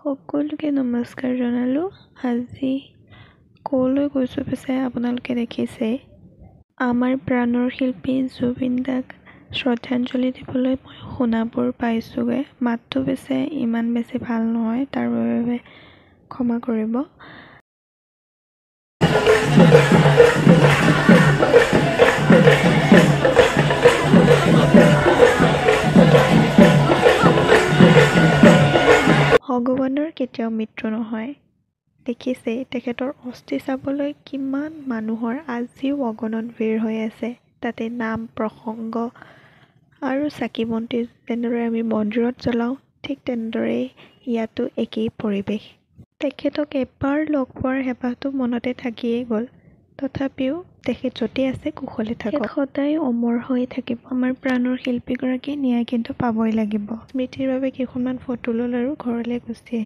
সকলোকে নমস্কাৰ জনালোঁ। আজি ক'লৈ গৈছোঁ পিছে আপোনালোকে দেখিছে। আমাৰ প্ৰাণৰ শিল্পী জুবিন দাক শ্ৰদ্ধাঞ্জলি দিবলৈ মই সোণাপুৰ পাইছোঁগৈ। মাতটো পিছে ইমান বেছি ভাল নহয়, তাৰ বাবে ক্ষমা কৰিব। ভগৱানৰ কেতিয়াও মৃত্যু নহয়। দেখিছে তেখেতৰ অস্থি চাবলৈ কিমান মানুহৰ আজিও অগণন ভিৰ হৈ আছে। তাতে নাম প্ৰসংগ আৰু চাকি বন্তি যেনেদৰে আমি মন্দিৰত জ্বলাওঁ, ঠিক তেনেদৰেই ইয়াতো একেই পৰিৱেশ। তেখেতক এবাৰ লগ পোৱাৰ হেঁপাহটো মনতে থাকিয়েই গ'ল। তথাপিও তেখেত য'তে আছে কুশলে থাকক, সদায় অমৰ হৈ থাকিব। আমাৰ প্ৰাণৰ শিল্পীগৰাকীয়ে ন্যায় কিন্তু পাবই লাগিব। স্মৃতিৰ বাবে কেইখনমান ফটো ল'ল আৰু ঘৰলৈ গুচি